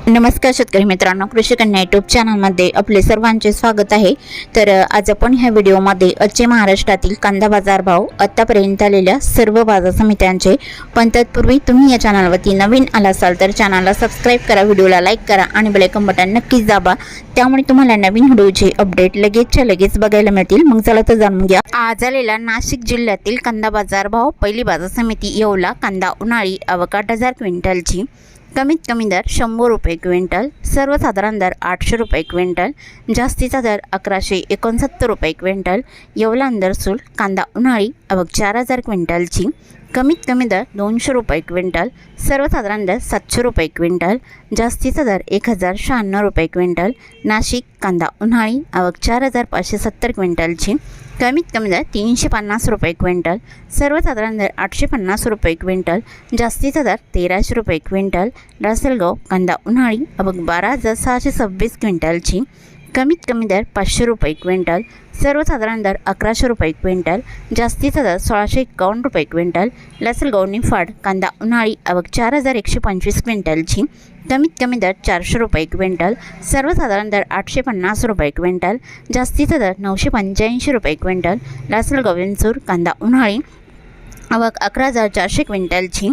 नमस्कार शेतकरी मित्रांनो, कृषी कन्या यूट्यूब चॅनलमध्ये आपले सर्वांचे स्वागत आहे। तर आज आपण ह्या व्हिडिओमध्ये आजचे महाराष्ट्रातील कांदा बाजार भाव, आतापर्यंत आलेल्या सर्व बाजार समित्यांचे, पण तत्पूर्वी तुम्ही या चॅनलवरती नवीन आला असाल तर चॅनलला सबस्क्राईब करा, व्हिडिओला लाईक करा आणि बेल आयकॉन बटन नक्कीच दाबा, त्यामुळे तुम्हाला नवीन व्हिडिओचे अपडेट लगेच बघायला मिळतील। मग चला तर जाणून घ्या आज आलेला नाशिक जिल्ह्यातील कांदा बाजार भाव। पहिली बाजार समिती येवला, कांदा उन्हाळी आवक 8,000 क्विंटलची। कमीत कमी दर 100 रुपये क्विंटल, सर्वसाधारण दर 800 रुपये क्विंटल, जास्तीचा दर 1169 रुपये क्विंटल। येवला अंदरसूल कांदा उन्हाळी आवक 4,000 क्विंटलची। कमीत कमी दर 200 रुपये क्विंटल, सर्वसाधारण दर 700 रुपये क्विंटल, जास्तीचा दर 1,096 रुपये क्विंटल। नाशिक कांदा उन्हाळी आवक 4,570 क्विंटलची। कमीत कमी दर 350 रुपये क्विंटल, सर्वसाधारण दर 850 रुपये क्विंटल, जास्तीचा दर 1,300 रुपये क्विंटल। लासलगाव कांदा उन्हाळी आवक 12,626 क्विंटलची। कमीत कमी दर 500 रुपये क्विंटल, सर्वसाधारण दर 1100 रुपये क्विंटल, जास्तीचा दर 1,651 रुपये क्विंटल। लासलगाव निफाड कांदा उन्हाळी आवक 4,125 क्विंटलची। कमीत कमी दर 400 रुपये क्विंटल, सर्वसाधारण दर 850 रुपये क्विंटल, जास्तीचा दर 985 रुपये क्विंटल। लासलगाव विंचूर कांदा उन्हाळी आवक 11,400 क्विंटलची।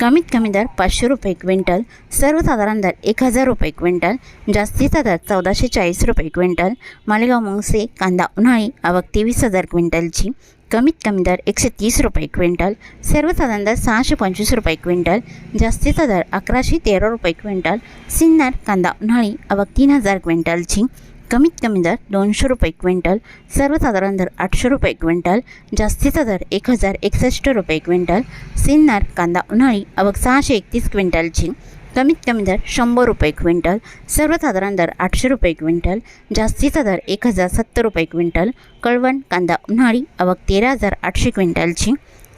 कमीत कमी दर 500 रुपये क्विंटल, सर्वसाधारण दर 1,000 रुपये क्विंटल, जास्तीचा दर 1,440 रुपये क्विंटल। मालेगाव मुंगसे कांदा उन्हाळी आवक 23,000 क्विंटलची। कमीत कमी दर 130 रुपये क्विंटल, सर्वसाधारण दर 625 रुपये क्विंटल, जास्तीचा दर 1,113 रुपये क्विंटल। सिन्नर कांदा उन्हाळी आवक 3,000 क्विंटलची। कमीत कमी दर 200 रुपये क्विंटल, सर्वसाधारण दर 800 रुपये क्विंटल, जास्तीचा दर 1,061 रुपये क्विंटल। सिन्नर कांदा उन्हाळी आवक 631 क्विंटलची। कमीत कमी दर 100 रुपये क्विंटल, सर्वसाधारण दर 800 रुपये क्विंटल, जास्तीचा दर 1,070 रुपये क्विंटल। कळवण कांदा उन्हाळी आवक 13,800 क्विंटलची।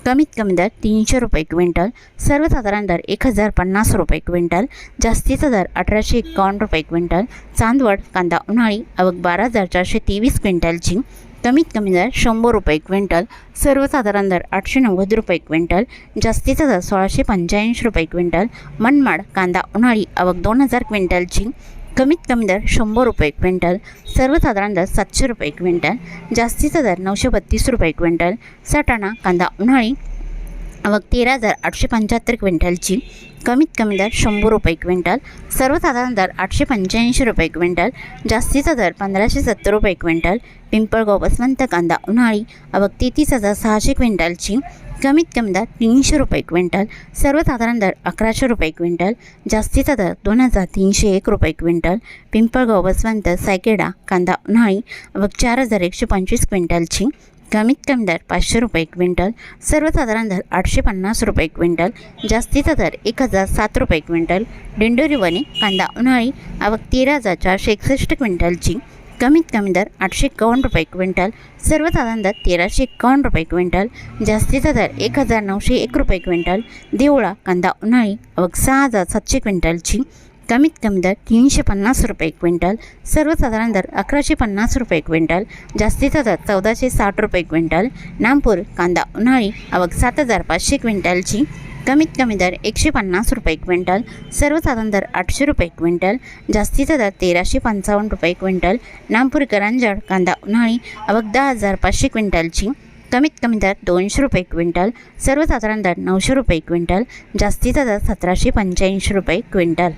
कमीत कमी दर 300 रुपये क्विंटल, सर्वसाधारण दर 1,050 रुपये क्विंटल, जास्तीचा दर 1,851 रुपये क्विंटल। चांदवड कांदा उन्हाळी आवक 12,423 क्विंटलची। कमीत कमी दर 100 रुपये क्विंटल, सर्वसाधारण दर 890 रुपये क्विंटल, जास्तीचा दर 1,685 रुपये क्विंटल। मनमाड कांदा उन्हाळी आवक 2,000 क्विंटलची। कमीत कमी दर 100 रुपये क्विंटल, सर्वसाधारण दर 700 रुपये क्विंटल, जास्तीचा दर 932 रुपये क्विंटल। सटाणा कांदा उन्हाळी आवक 13,875 क्विंटलची। कमीत कमी दर 100 रुपये क्विंटल, सर्वसाधारण दर 885 रुपये क्विंटल, जास्तीचा दर 1,570 रुपये क्विंटल। पिंपळगाव बसवंत कांदा उन्हाळी आवक 33,600 क्विंटलची। कमीत कमी दर 300 रुपये क्विंटल, सर्वसाधारण दर 1,100 रुपये क्विंटल, जास्तीचा दर 2,301 रुपये क्विंटल। पिंपळगाव बसवंत सायकेडा कांदा उन्हाळी आवक 4,125 क्विंटलची। कमीत कमी दर 500 रुपये क्विंटल, सर्वसाधारण दर 850 रुपये क्विंटल, जास्तीचा दर 1,007 रुपये क्विंटल। दिंडोरी वणी कांदा उन्हाळी आवक 13,461 क्विंटलची। कमीत कमी दर 851 रुपये क्विंटल, सर्वसाधारण दर 1,351 रुपये क्विंटल, जास्तीचा दर 1,901 रुपये क्विंटल। देवळा कांदा उन्हाळी आवक 6,700 क्विंटलची। कमीत कमी दर 350 रुपये क्विंटल, सर्वसाधारण दर 1,150 रुपये क्विंटल, जास्तीचा दर 1,460 रुपये क्विंटल। नामपूर कांदा उन्हाळी आवक 7,500 क्विंटलची। कमीत कमी दर 150 रुपये क्विंटल, सर्वसाधारण दर 800 रुपये क्विंटल, जास्तीचा दर 1,355 रुपये क्विंटल। नामपूर करंजड कांदा उन्हाळी आवक 10,500 क्विंटलची। कमीत कमी दर 200 रुपये क्विंटल, सर्वसाधारण दर 900 रुपये क्विंटल, जास्तीचा दर 1,785 रुपये क्विंटल।